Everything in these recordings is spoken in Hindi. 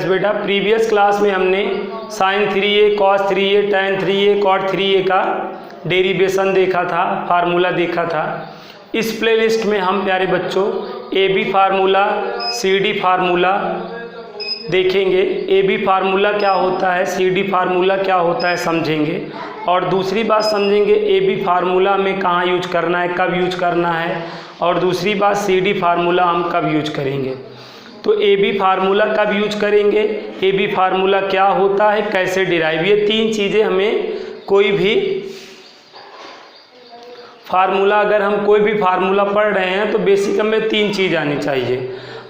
बेटा प्रीवियस क्लास में हमने sin 3a cos 3a tan 3a cot 3a का डेरिवेशन देखा था, फार्मूला देखा था। इस प्लेलिस्ट में हम प्यारे बच्चों AB फार्मूला, CD फार्मूला देखेंगे। AB फार्मूला क्या होता है, CD फार्मूला क्या होता है समझेंगे, और दूसरी बात समझेंगे AB फार्मूला में कहाँ यूज करना है, कब यूज करना है, और दूसरी बात CD फार्मूला हम कब यूज करेंगे। तो AB फार्मूला कब यूज करेंगे, AB फार्मूला क्या होता है, कैसे डिराइव, ये तीन चीज़ें हमें कोई भी फार्मूला, अगर हम कोई भी फार्मूला पढ़ रहे हैं तो बेसिक हमें तीन चीज़ आनी चाहिए।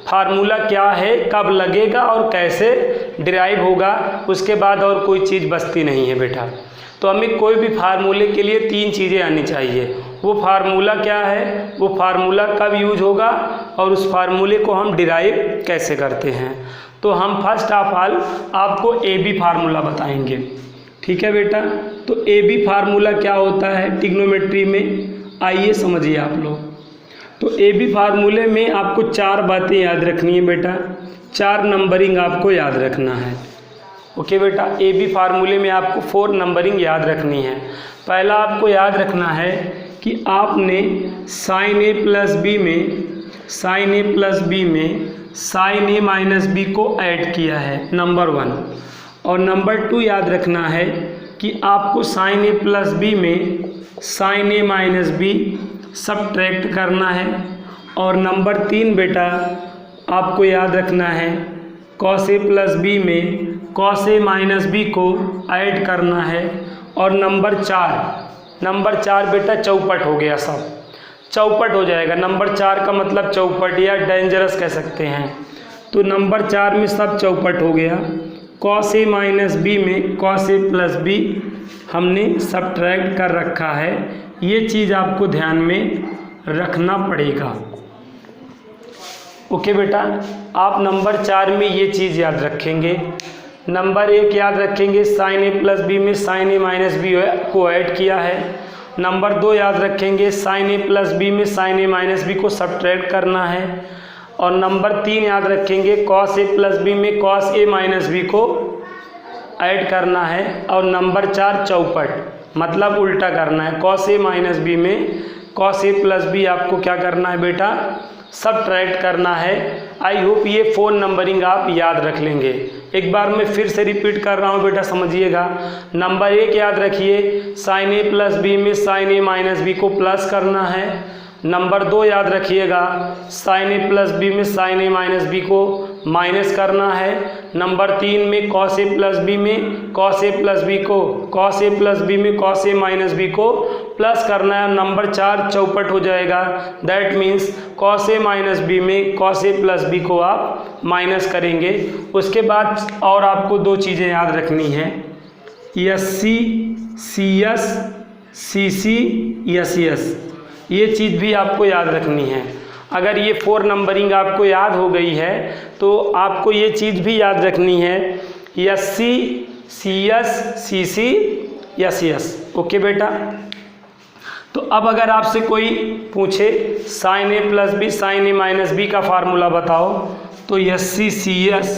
फार्मूला क्या है, कब लगेगा और कैसे डिराइव होगा, उसके बाद और कोई चीज़ बचती नहीं है बेटा। तो हमें कोई भी फार्मूले के लिए तीन चीज़ें आनी चाहिए। वो फार्मूला क्या है, वो फार्मूला कब यूज होगा, और उस फार्मूले को हम डिराइव कैसे करते हैं। तो हम फर्स्ट ऑफ ऑल आपको AB फार्मूला बताएंगे, ठीक है बेटा। तो AB फार्मूला क्या होता है ट्रिग्नोमेट्री में, आइए समझिए आप लोग। तो AB फार्मूले में आपको चार बातें याद रखनी है बेटा, चार नंबरिंग आपको याद रखना है। ओके बेटा, AB फार्मूले में आपको 4 नंबरिंग याद रखनी है। पहला आपको याद रखना है कि आपने sin A प्लस B में sin A प्लस B में sin A माइनस B को ऐड किया है, नंबर 1। और नंबर 2 याद रखना है कि आपको sin A प्लस B में sin A minus B subtract करना है। और नंबर 3 बेटा आपको याद रखना है cos A प्लस B में cos A माइनस B को ऐड करना है। और नंबर 4 बेटा चौपट हो गया, सब चौपट हो जाएगा। नंबर 4 का मतलब चौपट या डेंजरस कह सकते हैं। तो नंबर 4 में सब चौपट हो गया। cos A माइनस B में cos A प्लस B हमने सब्ट्रैक्ट कर रखा है। ये चीज़ आपको ध्यान में रखना पड़ेगा। ओके बेटा, आप नंबर 4 में ये चीज़ याद रखेंगे। नंबर 1 याद रखेंगे sin A प्लस B में sin A माइनस B को ऐड किया है। नंबर 2 याद रखेंगे sin A प्लस B में sin A माइनस B को सब्ट्रैक्ट करना है। और नंबर 3 याद रखेंगे cos A प्लस B में cos A माइनस B को ऐड करना है। और नंबर 4 चौपट, मतलब उल्टा करना है। cos A माइनस B में cos A प्लस B आपको क्या करना है बेटा, सब्ट्रैक्ट करना है। आई होप ये 4 नंबरिंग आप याद रख लेंगे। एक बार मैं फिर से रिपीट कर रहा हूँ बेटा, समझिएगा। नंबर 1 याद रखिए sin A प्लस B में sin A माइनस B को प्लस करना है। नंबर 2 याद रखिएगा sin A प्लस B में sin A माइनस B को माइनस करना है। नंबर 3 में cos A प्लस B में cos A प्लस B को cos A प्लस B में cos A माइनस B को प्लस करना है। नंबर 4 चौपट हो जाएगा, that means cos A minus B में cos A प्लस B को आप माइनस करेंगे। उसके बाद और आपको 2 चीज़ें याद रखनी है, SC CS CC SS, ये चीज़ भी आपको याद रखनी है। अगर ये 4 नंबरिंग आपको याद हो गई है तो आपको ये चीज़ भी याद रखनी है, SC CS CC SS। Okay बेटा, तो अब अगर आपसे कोई पूछे sin A plus B sin A minus B का फार्मूला बताओ, तो SC CS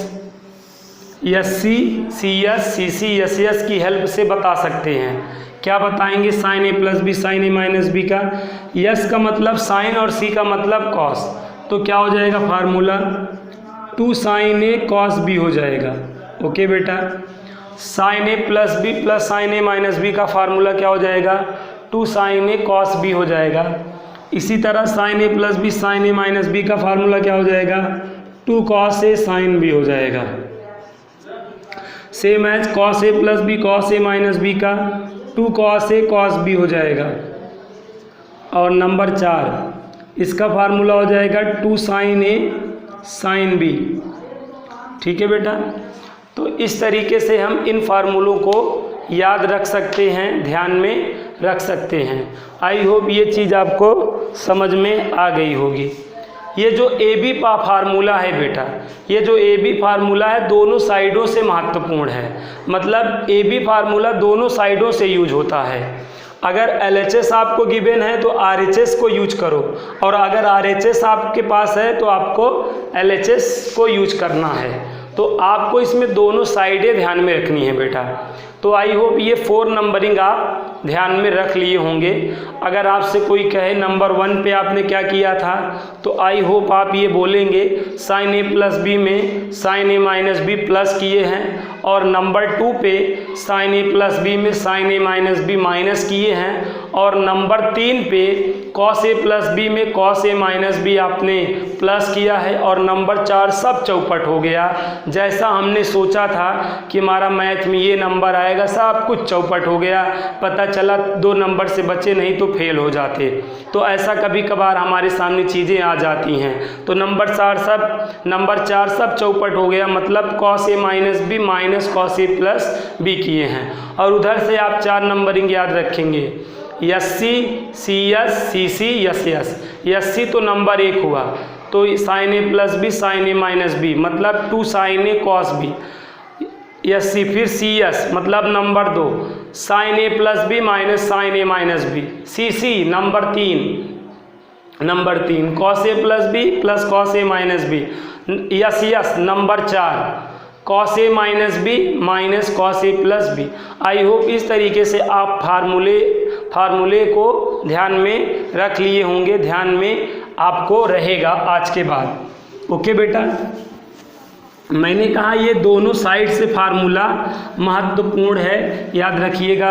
CC SS की हेल्प से बता सकते हैं। क्या बताएंगे sin A plus B sin A minus B का, S का मतलब sin और C का मतलब cos, तो क्या हो जाएगा formula 2 sin A cos B हो जाएगा। ओके बेटा, sin A plus B plus sin A minus B का फार्मूला क्या हो जाएगा 2 sin A cos B हो जाएगा। इसी तरह sin A plus B sin A minus B का फार्मूला क्या हो जाएगा 2 cos A sin B हो जाएगा। Same as cos A plus B cos A minus B का 2 cos A cos B हो जाएगा। और नंबर 4 इसका फार्मूला हो जाएगा 2 sin A sin B। ठीक है बेटा, तो इस तरीके से हम इन फार्मूलों को याद रख सकते हैं, ध्यान में रख सकते हैं। आई होप ये चीज़ आपको समझ में आ गई होगी। ये जो AB फार्मूला है बेटा, ये जो AB फार्मूला है दोनों साइडों से महत्वपूर्ण है। मतलब AB फार्मूला दोनों साइडों से यूज होता है। अगर LHS आपको गिवन है तो RHS को यूज करो, और अगर RHS आपके पास है तो आपको LHS को यूज करना है। तो आपको इसमें दोनों साइडें ध्यान में रखनी है बेटा। तो आई होप ये 4 नंबरिंग आप ध्यान में रख लिए होंगे। अगर आपसे कोई कहे नंबर 1 पे आपने क्या किया था, तो आई होप आप ये बोलेंगे साइन ए प्लस बी में sign A minus B plus किए हैं, और नंबर 2 पे साइन ए प्लस बी में sign A minus B minus किए हैं, और नंबर 3 पे कॉस ए प्लस बी में कॉस ए माइनस बी आपने प्लस किया है, और नंबर 4 सब चौपट हो गया। जैसा हमने सोचा था कि हमारा मैथ में ये नंबर आएगा, सब कुछ चौपट हो गया। पता चला 2 नंबर से बचे, नहीं तो फेल हो जाते। तो ऐसा कभी कभार हमारे सामने चीज़ें आ जाती हैं। तो नंबर 4 सब चौपट हो गया, मतलब cos A minus B minus cos A plus B किए हैं। और उधर से आप 4 नंबरिंग याद रखेंगे, S C C S C C S S. S C तो नंबर 1 हुआ, तो sine A plus B sine A minus B मतलब 2 sine A cos B. S C फिर सी एस मतलब number 2 sine A plus B minus sine A minus B. C C number 3 cos A plus B plus cos A minus B. S S number 4 cos A minus B minus cos A plus B. I hope इस तरीके से आप फार्मूले को ध्यान में रख लिए होंगे, ध्यान में आपको रहेगा आज के बाद। ओके बेटा, मैंने कहा ये दोनों साइड से फार्मूला महत्वपूर्ण है, याद रखिएगा।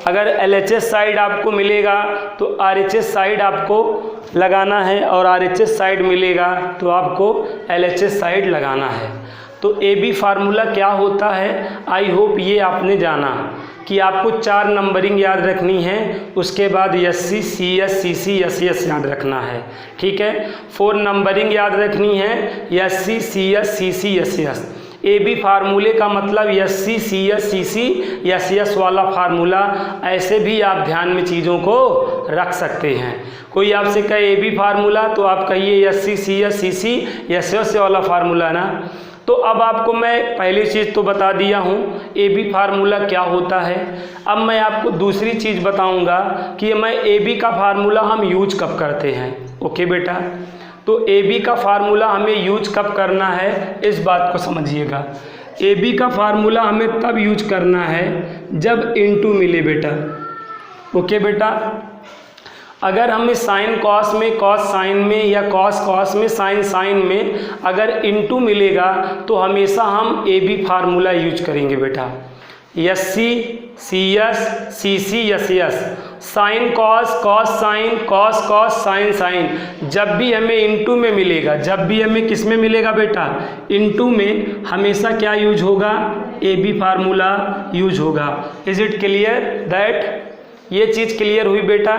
अगर LHS साइड आपको मिलेगा तो RHS साइड आपको लगाना है, और RHS साइड मिलेगा तो आपको LHS साइड लगाना है। तो AB फार्मूला क्या होता है, आई होप ये आपने जाना कि आपको 4 नंबरिंग याद रखनी है, उसके बाद SC CS CC SS याद रखना है। ठीक है, 4 नंबरिंग याद रखनी है, SC CS CC SS। AB फार्मूले का मतलब SC CS CC SS वाला फार्मूला, ऐसे भी आप ध्यान में चीज़ों को रख सकते हैं। कोई आपसे कहे AB फार्मूला तो आप कहिए SC CS CC SS वाला फार्मूला ना। तो अब आपको मैं पहली चीज़ तो बता दिया हूँ AB फार्मूला क्या होता है। अब मैं आपको दूसरी चीज़ बताऊँगा कि मैं AB का फार्मूला हम यूज कब करते हैं। ओके बेटा, तो AB का फार्मूला हमें यूज कब करना है, इस बात को समझिएगा। AB का फार्मूला हमें तब यूज करना है जब इनटू मिले बेटा। ओके बेटा, अगर हमें साइन कॉस में कॉस साइन में या कॉस कॉस में साइन साइन में अगर इनटू मिलेगा तो हमेशा हम AB फार्मूला यूज करेंगे बेटा। SC CS CC SS sine cos cos sine cos cos sine sine, जब भी हमें इनटू में मिलेगा, जब भी हमें किस में मिलेगा बेटा, इनटू में, हमेशा क्या यूज होगा, AB फार्मूला यूज होगा। Is it clear that? ये चीज़ क्लियर हुई बेटा।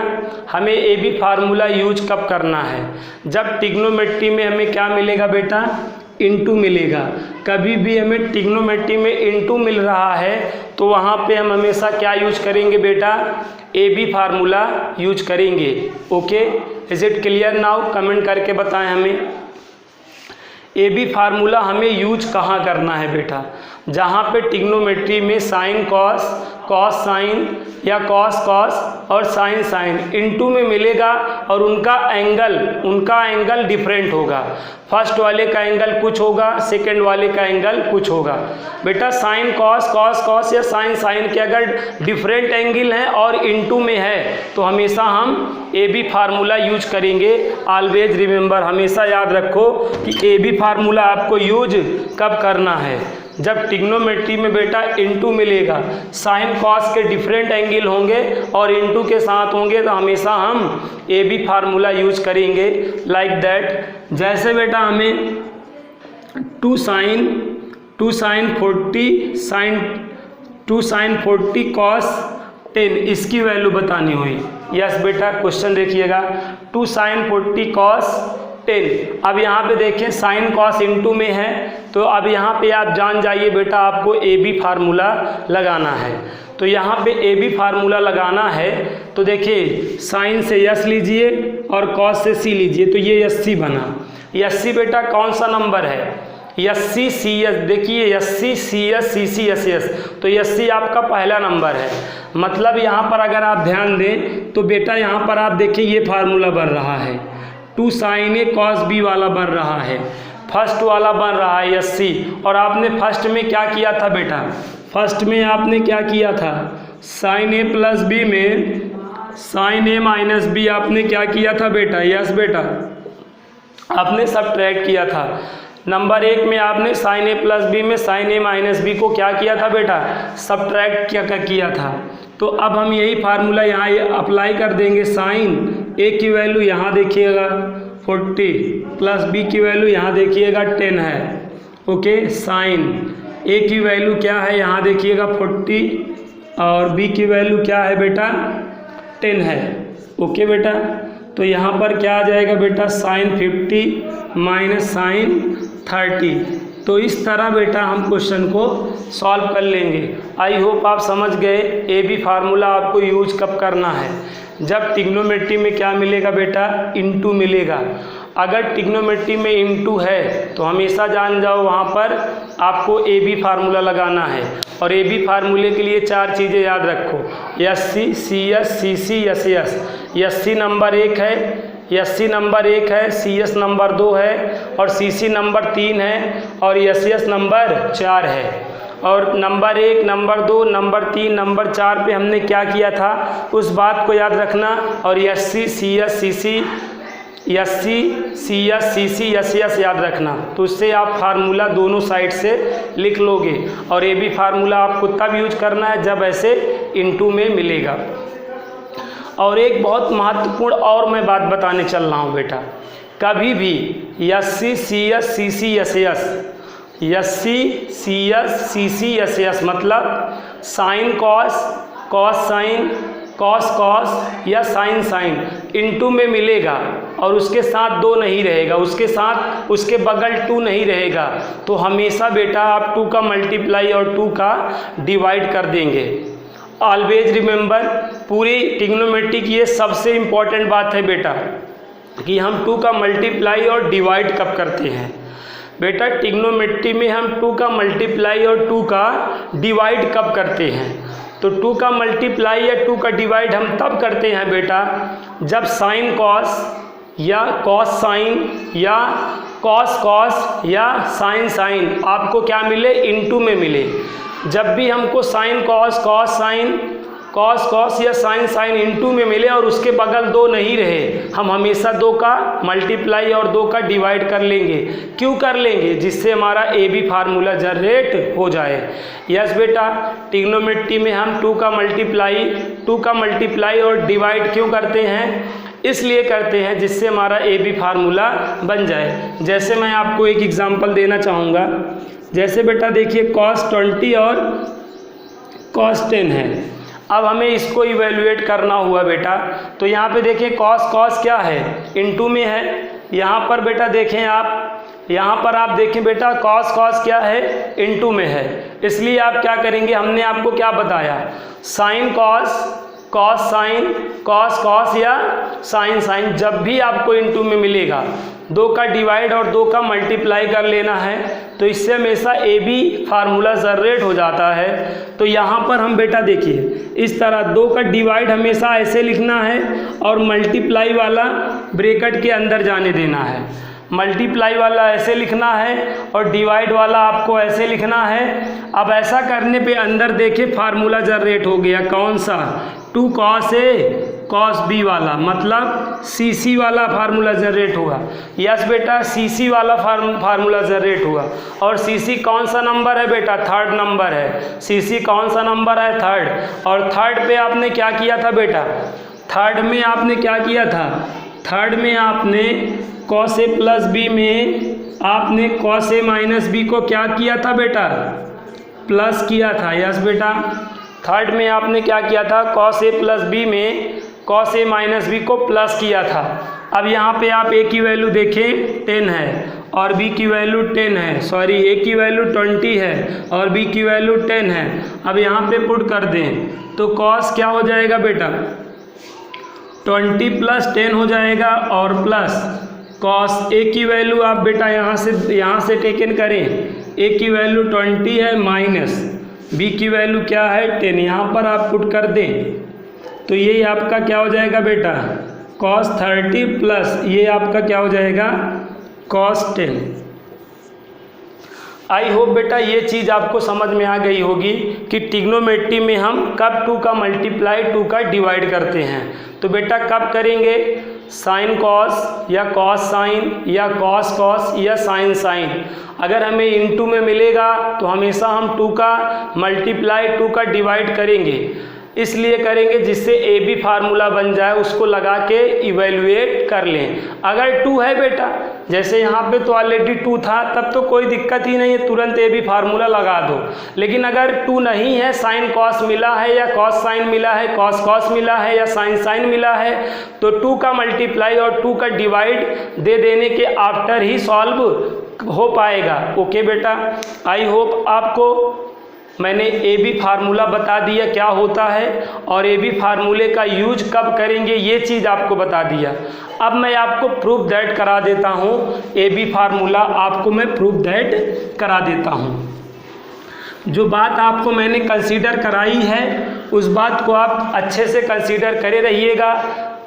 हमें AB फार्मूला यूज कब करना है, जब ट्रिग्नोमेट्री में हमें क्या मिलेगा बेटा, इनटू मिलेगा। कभी भी हमें ट्रिग्नोमेट्री में इनटू मिल रहा है तो वहाँ पे हम हमेशा क्या यूज करेंगे बेटा, AB फार्मूला यूज करेंगे। Okay, is it clear now? Comment करके बताएं हमें। AB फार्मूला हमें यूज कहाँ करना है बेटा, जहाँ पे ट्रिग्नोमेट्री में साइन कॉस कॉस साइन या कॉस कॉस और साइन साइन इनटू में मिलेगा और उनका एंगल डिफरेंट होगा। फर्स्ट वाले का एंगल कुछ होगा, सेकंड वाले का एंगल कुछ होगा। बेटा साइन कॉस कॉस कॉस या साइन साइन के अगर डिफरेंट एंगल हैं और इनटू में है तो हमेशा हम AB फार्मूला यूज करेंगे। ऑलवेज रिमेंबर, हमेशा याद रखो कि AB फार्मूला आपको यूज कब करना है, जब ट्रिग्नोमेट्री में बेटा इनटू मिलेगा, साइन कॉस के डिफरेंट एंगल होंगे और इनटू के साथ होंगे तो हमेशा हम AB फार्मूला यूज करेंगे। लाइक दैट, जैसे बेटा हमें 2 sin 40 cos 10 इसकी वैल्यू बतानी हुई। यस बेटा, क्वेश्चन देखिएगा, 2 sin 40 cos 10। अब यहाँ पे देखें साइन कॉस इनटू में है, तो अब यहाँ पे आप जान जाइए बेटा आपको AB फार्मूला लगाना है। तो यहाँ पे AB फार्मूला लगाना है तो देखिए साइन से S लीजिए और कॉस से C लीजिए, तो ये SC बना। SC बेटा कौन सा नंबर है, SC CS, देखिए SC CS CC SS, तो SC आपका पहला नंबर है। मतलब यहाँ पर अगर आप ध्यान दें तो बेटा यहाँ पर आप देखिए ये फार्मूला बन रहा है, 2 sin A cos B वाला बन रहा है। फर्स्ट वाला बन रहा है 80, और आपने फर्स्ट में क्या किया था बेटा, फर्स्ट में आपने क्या किया था, साइन ए प्लस बी में साइन ए माइनस बी आपने क्या किया था बेटा, यस बेटा आपने सब्ट्रैक्ट किया था। नंबर 1 में आपने साइन ए प्लस बी में साइन ए माइनस बी को क्या किया था बेटा, सब्ट्रैक्ट किया था। तो अब हम यही फार्मूला यहाँ अप्लाई कर देंगे। साइन ए की वैल्यू यहाँ देखिएगा 40 प्लस बी की वैल्यू यहाँ देखिएगा 10 है। ओके, साइन ए की वैल्यू क्या है यहाँ देखिएगा 40 और बी की वैल्यू क्या है बेटा 10 है। ओके बेटा, तो यहाँ पर क्या आ जाएगा बेटा, साइन 50 माइनस साइन 30। तो इस तरह बेटा हम क्वेश्चन को सॉल्व कर लेंगे। आई होप आप समझ गए ए बी फार्मूला आपको यूज कब करना है, जब ट्रिग्नोमेट्री में क्या मिलेगा बेटा, इनटू मिलेगा। अगर ट्रिग्नोमेट्री में इनटू है तो हमेशा जान जाओ वहाँ पर आपको ए बी फार्मूला लगाना है। और ए बी फार्मूले के लिए 4 चीज़ें याद रखो, S C, C S, C C, S S. S C number 1 है, एस सी नंबर 1 है, सी एस नंबर 2 है और सी सी नंबर 3 है और एस एस नंबर 4 है। और नंबर 1, नंबर 2, नंबर 3, नंबर 4 पे हमने क्या किया था उस बात को याद रखना। और S C, C S, C C, S C, C S, C C, S S याद रखना। तो उससे आप फार्मूला दोनों साइड से लिख लोगे। और ए बी फार्मूला आपको तब यूज करना है जब ऐसे इनटू में मिलेगा। और एक बहुत महत्वपूर्ण और मैं बात बताने चल रहा हूँ बेटा, कभी भी S C, C S, C C, S S, S C, C S, C C, S S मतलब sine cos, cos sine, cos cos या साइन साइन इनटू में मिलेगा और उसके साथ 2 नहीं रहेगा, उसके साथ उसके बगल 2 नहीं रहेगा। तो हमेशा बेटा आप 2 का मल्टीप्लाई और 2 का डिवाइड कर देंगे। ऑलवेज रिमेंबर, पूरी ट्रिग्नोमेट्री की ये सबसे इम्पॉर्टेंट बात है बेटा कि हम 2 का मल्टीप्लाई और डिवाइड कब करते हैं। बेटा ट्रिग्नोमेट्री में हम 2 का मल्टीप्लाई और 2 का डिवाइड कब करते हैं, तो 2 का मल्टीप्लाई या 2 का डिवाइड हम तब करते हैं बेटा जब साइन कॉस या कॉस साइन या कॉस कॉस या साइन साइन आपको क्या मिले, इनटू में मिले। जब भी हमको sign cos, cos sine, cos cos या साइन साइन इनटू में मिले और उसके बगल 2 नहीं रहे, हम हमेशा 2 का मल्टीप्लाई और 2 का डिवाइड कर लेंगे। क्यों कर लेंगे, जिससे हमारा ए बी फार्मूला जनरेट हो जाए। यस बेटा, ट्रिग्नोमेट्री में हम 2 का मल्टीप्लाई और डिवाइड क्यों करते हैं, इसलिए करते हैं जिससे हमारा ए बी फार्मूला बन जाए। जैसे मैं आपको एक एग्जांपल देना चाहूँगा, जैसे बेटा देखिए cos 20 और cos 10 है। अब हमें इसको इवेल्युएट करना हुआ बेटा, तो यहाँ पे देखिए cos cos क्या है, इनटू में है। यहाँ पर बेटा देखें आप, यहाँ पर आप देखें बेटा cos cos क्या है, इनटू में है। इसलिए आप क्या करेंगे, हमने आपको क्या बताया, sign cos, cos sine, cos cos या साइन साइन जब भी आपको इनटू में मिलेगा 2 का डिवाइड और 2 का मल्टीप्लाई कर लेना है, तो इससे हमेशा ए बी फार्मूला जनरेट हो जाता है। तो यहाँ पर हम बेटा देखिए इस तरह 2 का डिवाइड हमेशा ऐसे लिखना है और मल्टीप्लाई वाला ब्रैकेट के अंदर जाने देना है। मल्टीप्लाई वाला ऐसे लिखना है और डिवाइड वाला आपको ऐसे लिखना है। अब ऐसा करने पे अंदर देखिए फार्मूला जनरेट हो गया, कौन सा, 2 cos A cos B वाला, मतलब सी सी वाला फार्मूला जनरेट हुआ। यस बेटा, सी सी वाला फार्मूला जनरेट हुआ। और सी सी कौन सा नंबर है बेटा, 3rd नंबर है। सी सी कौन सा नंबर है, 3rd। और 3rd पे आपने क्या किया था बेटा, 3rd में आपने क्या किया था, 3rd में आपने cos A प्लस बी में आपने cos A माइनस बी को क्या किया था बेटा, प्लस किया था। यस बेटा, 3rd में आपने क्या किया था, cos A प्लस बी में cos A माइनस बी को प्लस किया था। अब यहाँ पे आप A की वैल्यू देखें 10 है और B की वैल्यू 10 है, सॉरी A की वैल्यू 20 है और B की वैल्यू 10 है। अब यहाँ पे पुट कर दें तो cos क्या हो जाएगा बेटा, 20 प्लस 10 हो जाएगा और प्लस cos A की वैल्यू आप बेटा यहाँ से टेकन करें, A की वैल्यू 20 है माइनस B की वैल्यू क्या है 10, यहाँ पर आप पुट कर दें तो ये आपका क्या हो जाएगा बेटा, cos 30 प्लस ये आपका क्या हो जाएगा cos 10। आई होप बेटा ये चीज़ आपको समझ में आ गई होगी कि ट्रिग्नोमेट्री में हम कब 2 का मल्टीप्लाई 2 का डिवाइड करते हैं। तो बेटा कब करेंगे, साइन कॉस या कॉस साइन या कॉस कॉस या साइन साइन। अगर हमें इनटू में मिलेगा तो हमेशा हम 2 का मल्टीप्लाई 2 का डिवाइड करेंगे, इसलिए करेंगे जिससे ए बी फार्मूला बन जाए, उसको लगा के इवेल्युएट कर लें। अगर 2 है बेटा, जैसे यहाँ पे तो ऑलरेडी 2 था, तब तो कोई दिक्कत ही नहीं है, तुरंत ए बी फार्मूला लगा दो। लेकिन अगर 2 नहीं है, साइन कॉस मिला है या कॉस साइन मिला है, कॉस कॉस मिला है या साइन साइन मिला है, तो 2 का मल्टीप्लाई और 2 का डिवाइड दे देने के आफ्टर ही सॉल्व हो पाएगा। ओके बेटा, आई होप आपको मैंने ए बी फार्मूला बता दिया क्या होता है और ए बी फार्मूले का यूज कब करेंगे ये चीज़ आपको बता दिया। अब मैं आपको प्रूफ दैट करा देता हूँ, ए बी फार्मूला आपको मैं प्रूफ दैट करा देता हूँ। जो बात आपको मैंने कंसीडर कराई है उस बात को आप अच्छे से कंसीडर करे रहिएगा।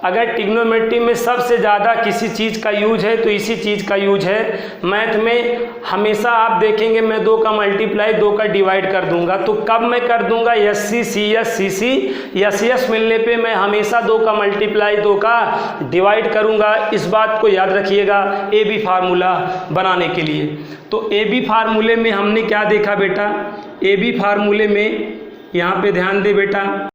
अगर ट्रिग्नोमेट्री में सबसे ज़्यादा किसी चीज़ का यूज है तो इसी चीज़ का यूज है। मैथ में हमेशा आप देखेंगे मैं 2 का मल्टीप्लाई 2 का डिवाइड कर दूंगा, तो कब मैं कर दूंगा, S C C S C C S S मिलने पे मैं हमेशा 2 का मल्टीप्लाई 2 का डिवाइड करूंगा। इस बात को याद रखिएगा ए बी फार्मूला बनाने के लिए। तो ए बी फार्मूले में हमने क्या देखा बेटा, ए बी फार्मूले में यहाँ पे ध्यान दे बेटा,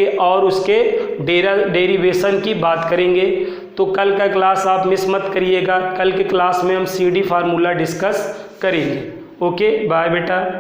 और उसके डेरिवेशन की बात करेंगे। तो कल का क्लास आप मिस मत करिएगा। कल के क्लास में हम CD फार्मूला डिस्कस करेंगे। ओके, बाय बेटा।